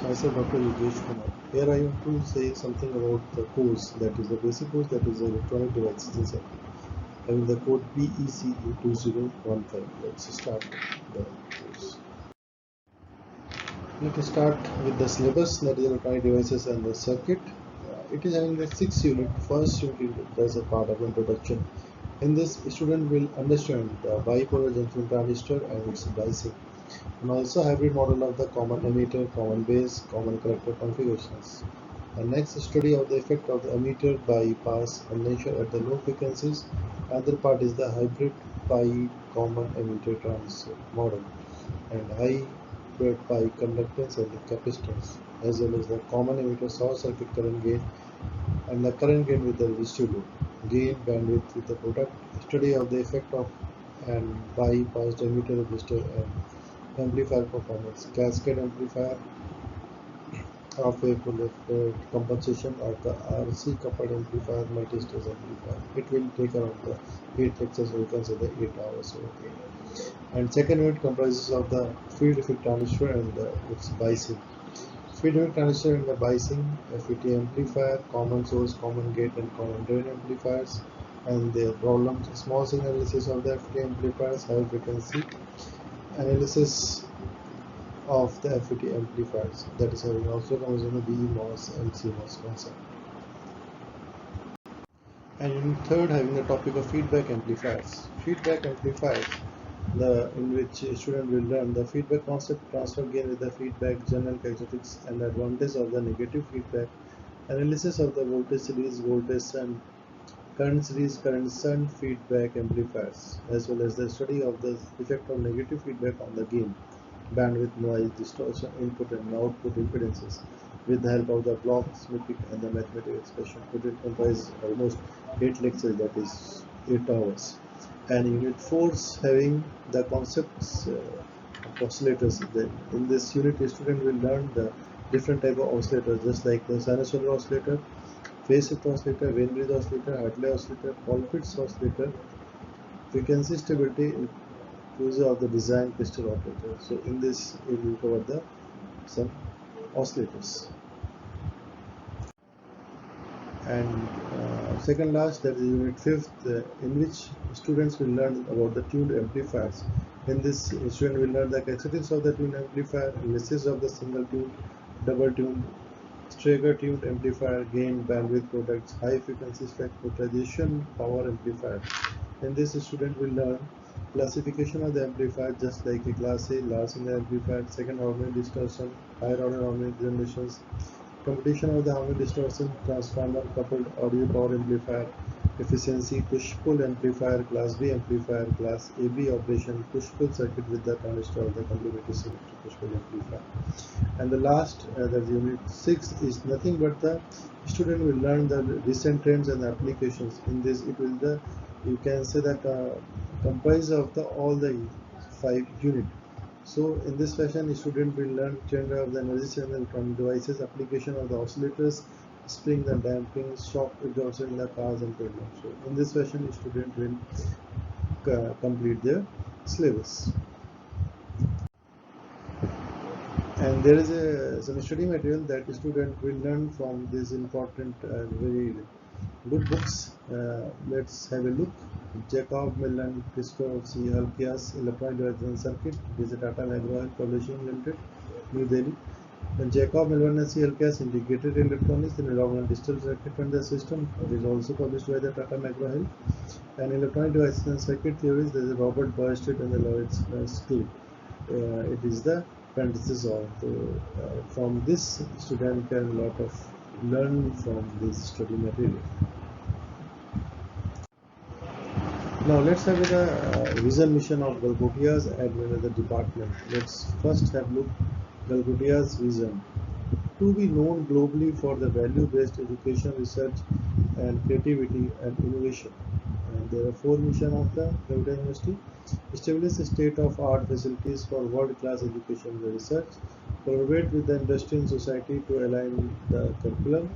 Myself Dr. Yogesh Kumar. Here I want to say something about the course, that is the basic course, that is electronic devices in circuit, having the code BECE2015. Let's start the course. Let us start with the syllabus, that is electronic devices and the circuit. It is having the 6 unit. First unit does a part of introduction. In this, student will understand the bipolar junction transistor and its biasing, and also hybrid model of the common emitter, common base, common collector configurations. The next, study of the effect of the emitter bypass condenser at the low frequencies. Another part is the hybrid pi common emitter transistor model and hybrid pi conductance and the capacitance, as well as the common emitter short circuit current gain and the current gain with the resistive load, gain bandwidth with the product, study of the effect of and bypassed emitter resistor and amplifier performance, cascade amplifier, half-wave full compensation of the RC coupled amplifier, multi-stage amplifier. It will take around the 8 lectures, or you can say the 8 hours. Okay. And second unit comprises of the field effect transistor and its biasing. Field effect transistor and the biasing, FET amplifier, common source, common gate and common drain amplifiers, and their problems, small signal analysis of the FET amplifiers, high frequency analysis of the FET amplifiers, that is having also comes in the BMOS and CMOS concept. And in third, having the topic of feedback amplifiers. Feedback amplifiers, in which student will learn the feedback concept, transfer gain with the feedback, general characteristics and advantage of the negative feedback, analysis of the voltage series, voltage and current series, current shunt feedback amplifiers, as well as the study of the effect of negative feedback on the gain, bandwidth, noise, distortion, input and output impedances with the help of the block symmetric and the mathematical expression. It will comprise almost 8 lectures, that is 8 hours. And unit 4 is having the concepts of oscillators. In this unit, a student will learn the different type of oscillators, just like the sinusoidal oscillator, phase shift oscillator, Wien bridge oscillator, Hartley oscillator, Colpitts oscillator, frequency stability, inclusive of the design crystal oscillator. So in this, it will cover some oscillators. And second last, that is unit 5th, in which students will learn about the tuned amplifiers. In this, student will learn the characteristics of the tuned amplifier, analysis of the single tuned, double tuned, Strager tuned amplifier, gain, bandwidth products, high frequency spec quantization, power amplifier. In this, student will learn classification of the amplifier, just like a class A large signal amplifier, second harmonic distortion, higher order harmonic generations, computation of the harmonic distortion, transformer coupled audio power amplifier, efficiency, push-pull amplifier, class B amplifier, class AB operation, push-pull circuit with the transistor of the complementary symmetric push-pull amplifier. And the last, that unit 6 is nothing but the student will learn the recent trends and applications. In this, it will you can say that comprise of all the 5 unit. So in this fashion, the student will learn trend of the energy signal electronic devices, application of the oscillators, spring and damping, shock absorption in the cars and pendulum. So in this fashion, the student will complete their syllabus. And there is some study material that the student will learn from these important very good books. Let's have a look. Jacob Millen, Christoph C. Halkias, Electronic Devices and Circuit. This is Tata McGraw-Hill Publishing Limited, New Delhi. And Jacob Millen and C. Halkias, Integrated Electronics in Electronic Digital Circuit and the System. It is also published by the Tata McGraw-Hill. And Electronic Devices and Circuit Theories. There is Robert Boysted and the Lloyd School. It is the apprentices of from this student can lot of learn from this study material. Now let's have the vision mission of Galgotia's at another department. Let's first have look Galgotia's vision. To be known globally for the value-based education, research and creativity and innovation. And there are 4 missions of the Galgotia University. Establish state-of-art facilities for world-class education and research. Collaborate with the industry and society to align the curriculum.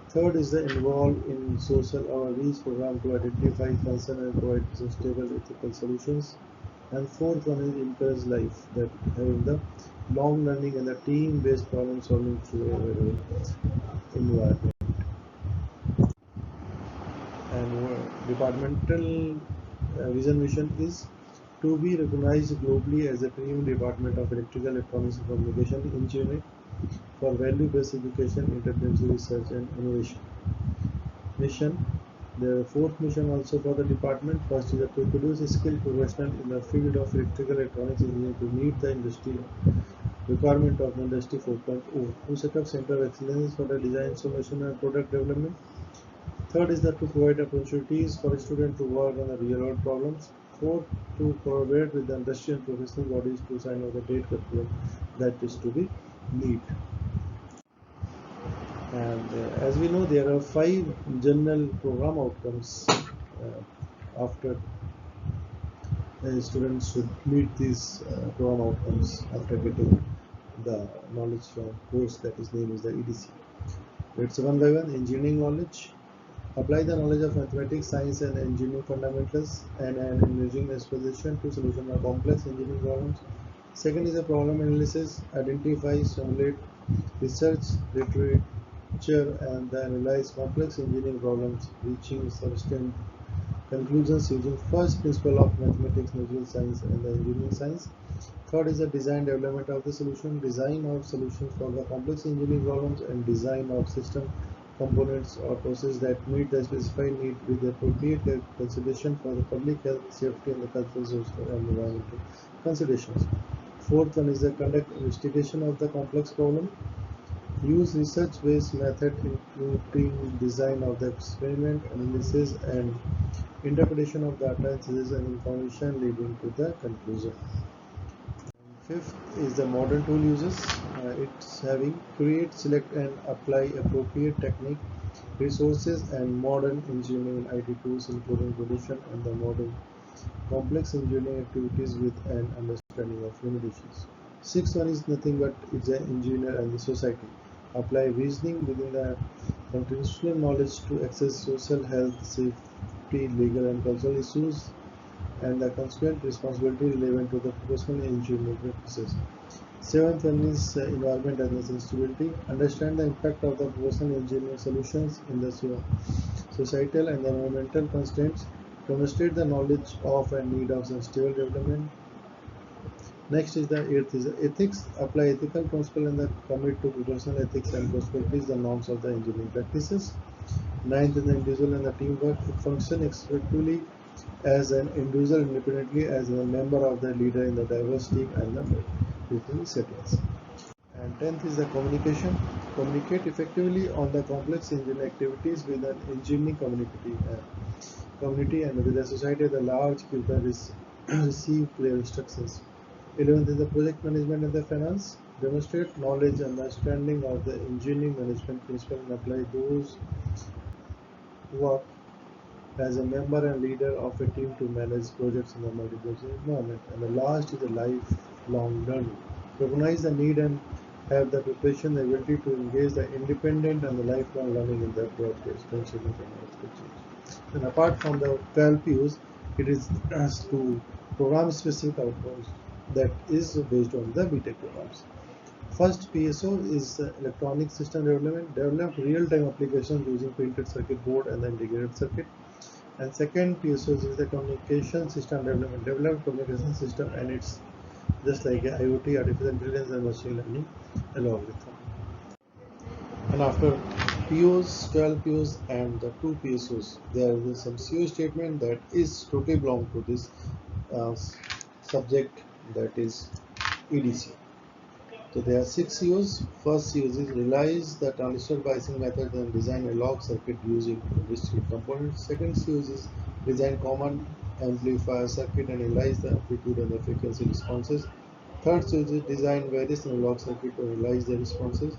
Third is the involve in social outreach program to identify concern and provide sustainable ethical solutions. And fourth one is encourage life, that having the long learning and the team-based problem solving through a environment. And departmental vision mission is to be recognized globally as a premium department of electrical, electronics and communication engineering for value-based education, interdisciplinary research and innovation. Mission. The fourth mission also for the department. First is to produce a skilled professional in the field of electrical electronics engineering to meet the industry requirement of Industry 4.0. To set up center of excellence for the design, solution and product development. Third is that to provide opportunities for students to work on the real world problems. Fourth, to collaborate with the industry and professional bodies to sign off the date curriculum that is to be neat. And as we know, there are 5 general program outcomes after students should meet these program outcomes after getting the knowledge from course that is named as the EDC. It's one by one. Engineering knowledge. Apply the knowledge of mathematics, science and engineering fundamentals and an emerging exposition to solution of complex engineering problems. Second is a problem analysis. Identify, simulate, research, literature and analyze complex engineering problems, reaching sustained conclusions using first principle of mathematics, natural science and the engineering science. Third is the design development of the solution, design of solutions for the complex engineering problems and design of system components or processes that meet the specified need with the appropriate consideration for the public health, safety and the cultural, social and environmental considerations. Fourth one is the conduct investigation of the complex problem. Use research-based method including design of the experiment, analysis and interpretation of data and synthesis and information leading to the conclusion. Fifth is the modern tool uses. It's having create, select and apply appropriate technique, resources and modern engineering IT tools including production and the modern complex engineering activities with an understanding of limitations. Sixth one is nothing but it's an engineer and the society. Apply reasoning within the contextual knowledge to access social health, safety, legal and cultural issues and the consequent responsibility relevant to the professional engineering practices. Seventh one is environment and sustainability. Understand the impact of the professional engineering solutions in the societal and the environmental constraints. Demonstrate the knowledge of and need of sustainable development. Next is the eighth is the ethics. Apply ethical principle and the commit to professional ethics and prosperity the norms of the engineering practices. Ninth is the individual and the teamwork. Function effectively as an individual independently as a member of the leader in the diverse team and the different settings. And 10th is the communication. Communicate effectively on the complex engineering activities with an engineering community and with the society at the large people receive clear instructions. 11th is the project management and the finance. Demonstrate knowledge and understanding of the engineering management principle and apply those work as a member and leader of a team to manage projects in the multi-project environment. And the last is the lifelong learning. Recognize the need and have the preparation, the ability to engage the independent and the lifelong learning in the broad-based principles and expertise. And apart from the 12 P's, it is as to program-specific outcomes that is based on the BTech programs. First PSO is electronic system development. Develop real-time applications using printed circuit board and the integrated circuit. And second PSO is the communication system development. Develop communication system and it's just like IoT, artificial intelligence and machine learning algorithm. And after POs, 12 POs and the 2 PSOs, there is some CO statement that is totally belong to this uh, subject, that is EDC. So there are 6 COs. First CO is realize the transistor biasing method and design a log circuit using discrete components. Second CO is design common amplifier circuit and analyze the amplitude and the frequency responses. Third CO is design various analog circuit to analyze the responses.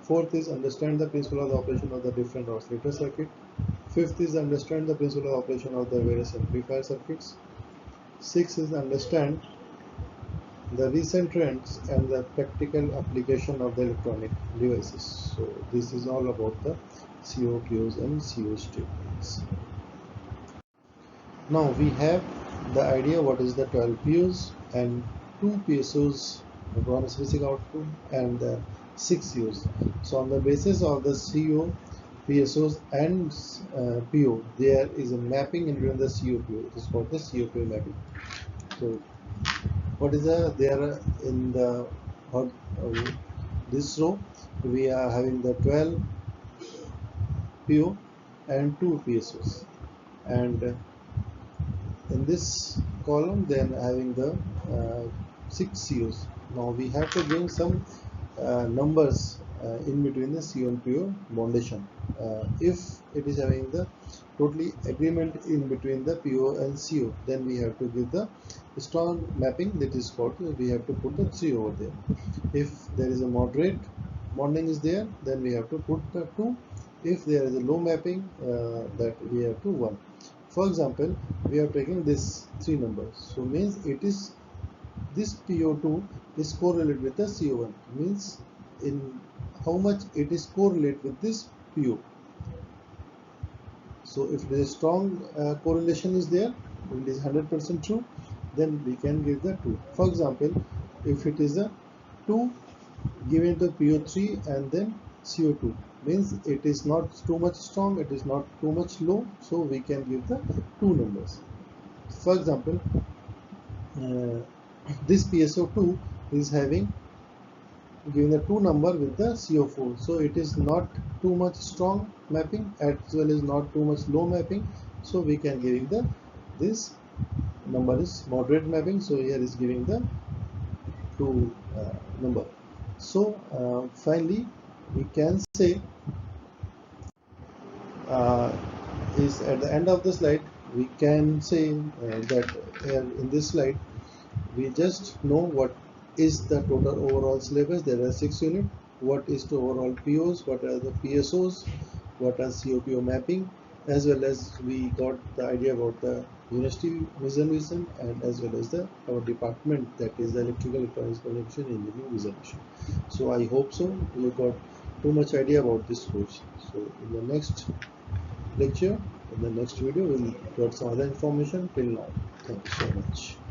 Fourth is understand the principle of the operation of the different oscillator circuit. Fifth is understand the principle of operation of the various amplifier circuits. Sixth is understand the recent trends and the practical application of the electronic devices. So this is all about the CO, POs and CO statements. Now we have the idea what is the 12 POs and 2 PSOs, promise basic output, and 6 COs. So on the basis of the CO, PSOs and PO, there is a mapping in between the COPO. It is called the COPO mapping. So what is there in the uh, this row? We are having the 12 PO and 2 PSOs, and in this column then having the 6 COs. Now we have to give some numbers in between the CO and PO bondation. If it is having the totally agreement in between the PO and CO, then we have to give the strong mapping, that is called, we have to put the 3 over there. If there is a moderate bonding is there, then we have to put the 2. If there is a low mapping, that we have to 1. For example, we are taking this 3 numbers, so means it is this PO2 is correlated with the CO1, means in how much it is correlated with this PO. So if there is strong correlation is there, it is 100% true, then we can give the 2. For example, if it is a 2 given to PO3 and then CO2, means it is not too much strong, it is not too much low, so we can give the 2 numbers. For example, this PSO2 is having given the 2 number with the CO4, so it is not too much strong mapping as well as not too much low mapping, so we can giving the this number is moderate mapping, so here is giving the 2 number. So finally we can say uh, is at the end of the slide we can say that here in this slide we just know what is the total overall syllabus. There are 6 units. What is the overall POs, what are the PSOs, what are COPO mapping, as well as we got the idea about the university mission and as well as the our department, that is the electrical electronics communication engineering mission. So I hope so you got too much idea about this course. So in the next lecture, in the next video, we'll get some other information. Till now, thank you so much.